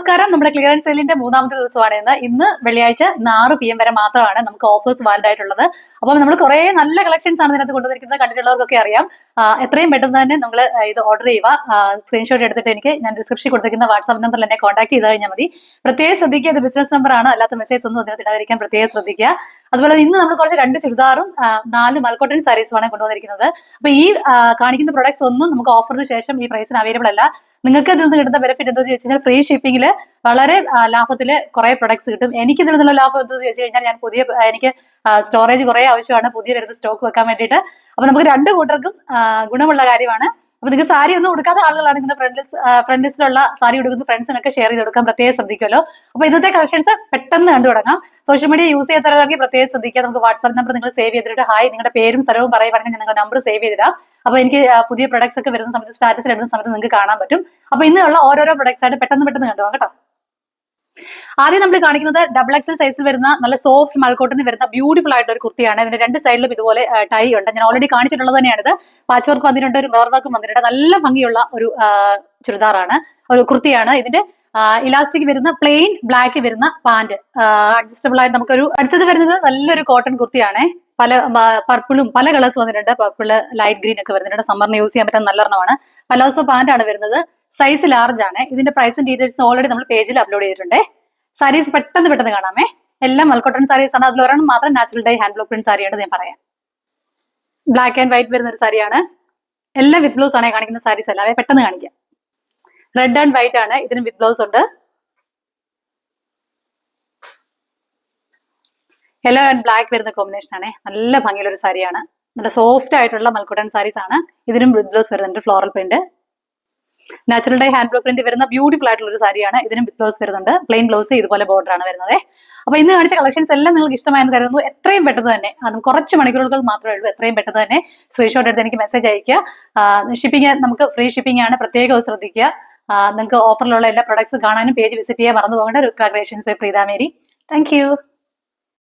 നമസ്കാരം. നമ്മുടെ ക്ലിയറൻസ് സെയിലിന്റെ മൂന്നാമത്തെ ദിവസമാണ് ഇന്ന് വെള്ളിയാഴ്ച. ഇന്ന് 6 PM വരെ മാത്രമാണ് നമുക്ക് ഓഫേഴ്സ് വാലിഡ് ആയിട്ടുള്ളത്. അപ്പം നമ്മൾ കുറെ നല്ല കളക്ഷൻസ് ആണ് ഇതിനകത്ത് കൊണ്ടുവന്നിരിക്കുന്നത്. കണ്ടിട്ടുള്ളവർക്കൊക്കെ അറിയാം. എത്രയും പെട്ടെന്ന് തന്നെ നിങ്ങൾ ഇത് ഓർഡർ ചെയ്യുക. സ്ക്രീൻഷോട്ട് എടുത്തിട്ട് എനിക്ക് ഞാൻ ഡിസ്ക്രിപ്ഷൻ കൊടുത്തിരിക്കുന്ന വാട്സ്ആപ്പ് നമ്പറിൽ എന്നെ കോൺടാക്ട് ചെയ്ത് കഴിഞ്ഞാൽ മതി. പ്രത്യേകം ശ്രദ്ധിക്കുക, ഇത് ബിസിനസ് നമ്പർ ആണ്, അല്ലാത്ത മെസ്സേജ് ഒന്നും അതിനകത്ത് ഇടാതിരിക്കാൻ പ്രത്യേകം ശ്രദ്ധിക്കുക. അതുപോലെ ഇന്ന് നമ്മൾ കുറച്ച് 2 ചുരിദാറും 4 മൽക്കോട്ടൺ സാരീസുമാണ് കൊണ്ടുവന്നിരിക്കുന്നത്. അപ്പൊ ഈ കാണിക്കുന്ന പ്രൊഡക്ട്സ് ഒന്നും നമുക്ക് ഓഫറിന് ശേഷം ഈ പ്രൈസിന് അവൈലബിൾ അല്ല. നിങ്ങൾക്ക് ഇതിൽ നിന്ന് കിട്ടുന്ന ബെനിഫിറ്റ് എന്താണെന്ന് ചോദിച്ചു കഴിഞ്ഞാൽ ഫ്രീ ഷിപ്പിംഗില് വളരെ ലാഭത്തിൽ കുറെ പ്രൊഡക്ട്സ് കിട്ടും. എനിക്ക് ഇതിൽ നിന്നുള്ള ലാഭം എന്താണെന്ന് ചോദിച്ചു കഴിഞ്ഞാൽ ഞാൻ എനിക്ക് സ്റ്റോറേജ് കുറെ ആവശ്യമാണ് പുതിയ വരുന്ന സ്റ്റോക്ക് വെക്കാൻ വേണ്ടിയിട്ട്. അപ്പൊ നമുക്ക് 2 കൂട്ടർക്കും ഗുണമുള്ള കാര്യമാണ്. അപ്പൊ നിങ്ങൾക്ക് സാരി ഒന്നും കൊടുക്കാത്ത ആളുകളാണ് നിങ്ങളുടെ ഫ്രണ്ട് ലിസ്റ്റിലുള്ള സാരി കൊടുക്കുന്ന ഫ്രണ്ട്സിനൊക്കെ ഷെയർ ചെയ്ത് കൊടുക്കാൻ പ്രത്യേകം ശ്രദ്ധിക്കുമല്ലോ. അപ്പൊ ഇന്നത്തെ കളക്ഷൻസ് പെട്ടെന്ന് കണ്ടു തുടങ്ങാം. സോഷ്യൽ മീഡിയ യൂസ് ചെയ്യാത്തവരാണെങ്കിൽ പ്രത്യേകം ശ്രദ്ധിക്കുക. നമുക്ക് വാട്സ്ആപ്പ് നമ്പർ നിങ്ങൾ സേവ് ചെയ്തിട്ട് ഹായ് നിങ്ങളുടെ പേരും സ്ഥലവും പറയുവാണെങ്കിൽ ഞാൻ നിങ്ങളുടെ നമ്പർ സേവ് ചെയ്തിടാം. അപ്പൊ എനിക്ക് പുതിയ പ്രൊഡക്ട്സ് ഒക്കെ വരുന്ന സമയത്ത് സ്റ്റാറ്റസിൽ ഇടുന്ന സമയത്ത് നിങ്ങൾക്ക് കാണാൻ പറ്റും. അപ്പൊ ഇന്നുള്ള ഓരോരോ പ്രൊഡക്ട്സ് ആയിട്ട് പെട്ടെന്ന് കണ്ടുപോകാം കേട്ടോ. ആദ്യം നമ്മൾ കാണിക്കുന്നത് XXL സൈസിൽ വരുന്ന നല്ല സോഫ്റ്റ് മൽക്കോട്ടിന് വരുന്ന ബ്യൂട്ടിഫുൾ ആയിട്ടുള്ള ഒരു കുർത്തിയാണ്. ഇതിന്റെ 2 സൈഡിലും ഇതുപോലെ ടൈ ഉണ്ട്. ഞാൻ ഓൾറെഡി കാണിച്ചിട്ടുള്ളത് തന്നെയാണിത്. പാച്ച് വർക്ക് വന്നിട്ടുണ്ട്, ഒരു മിറർ വർക്കും വന്നിട്ടുണ്ട്. നല്ല ഭംഗിയുള്ള ഒരു ചുരിദാറാണ്, ഒരു കുർത്തിയാണ്. ഇതിന്റെ ഇലാസ്റ്റിക് വരുന്ന പ്ലെയിൻ ബ്ലാക്ക് വരുന്ന പാന്റ് അഡ്ജസ്റ്റബിൾ ആയിട്ട് നമുക്കൊരു. അടുത്തത് വരുന്നത് നല്ലൊരു കോട്ടൺ കുർത്തിയാണ്. പല പർപ്പിളും പല കളേഴ്സ് വന്നിട്ടുണ്ട്. പർപ്പിള്, ലൈറ്റ് ഗ്രീൻ ഒക്കെ വരുന്നുണ്ട്. സമ്മറിന് യൂസ് ചെയ്യാൻ പറ്റുന്ന നല്ല എണ്ണമാണ്. പലോസോ പാന്റ് ആണ് വരുന്നത്. സൈസ് ലാർജ് ആണ്. ഇതിന്റെ പ്രൈസും ഡീറ്റെയിൽസും ഓൾറെഡി നമ്മൾ പേജിൽ അപ്ലോഡ് ചെയ്തിട്ടുണ്ട്. സാരീസ് പെട്ടെന്ന് കാണാമേ. എല്ലാം മൽക്കോട്ടൺ സാരീസ് ആണ്. അതിലൊരെണ്ണം മാത്രം natural dye hand block print സാരിയാണ് ഞാൻ പറയാം. ബ്ലാക്ക് ആൻഡ് വൈറ്റ് വരുന്ന ഒരു സാരിയാണ്. എല്ലാം വിത്ത് ബ്ലൗസ് ആണ് കാണിക്കുന്ന സാരീസ് അല്ലാതെ പെട്ടെന്ന് കാണിക്കാം. റെഡ് ആൻഡ് വൈറ്റ് ആണ്. ഇതിനും വിത്ത് ബ്ലൗസ് ഉണ്ട്. യെല്ലോ ആൻഡ് ബ്ലാക്ക് വരുന്ന കോമ്പിനേഷൻ ആണ്. നല്ല ഭംഗിയുള്ള ഒരു സാരിയാണ്. നല്ല സോഫ്റ്റ് ആയിട്ടുള്ള മൽക്കോട്ടൺ സാരീസ് ആണ്. ഇതിനും വിത്ത് ബ്ലൗസ് വരുന്നുണ്ട്. Floral print, natural dye hand block print വരുന്ന ബ്യൂട്ടിഫുൾ ആയിട്ടുള്ള ഒരു സാരിയാണ്. ഇതിനും വിത്ത് ബ്ലൗസ് വരുന്നുണ്ട്. പ്ലെയിൻ ബ്ലൗസ് ഇതുപോലെ ബോർഡർ ആണ് വരുന്നത്. അപ്പൊ ഇന്ന് കാണിച്ച കളക്ഷൻസ് എല്ലാം നിങ്ങൾക്ക് ഇഷ്ടമായെന്ന് കരുതുന്നു. എത്രയും പെട്ടെന്ന് തന്നെ, അതും കുറച്ച് മണിക്കൂറുകൾ മാത്രമേ ഉള്ളൂ, എത്രയും പെട്ടെന്ന് തന്നെ സ്ക്രീൻഷോട്ട് എടുത്ത് എനിക്ക് മെസ്സേജ് അയക്കുക. ഷിപ്പിംഗ് നമുക്ക് ഫ്രീ ഷിപ്പിംഗ് ആണ്, പ്രത്യേകം ശ്രദ്ധിക്കുക. നിങ്ങൾക്ക് ഓഫറിലുള്ള എല്ലാ പ്രൊഡക്ട്സും കാണാനും പേജ് വിസിറ്റ് ചെയ്യാൻ മറന്നു പോകേണ്ട. രുക്ര creations by Preetha Mary. Thank U.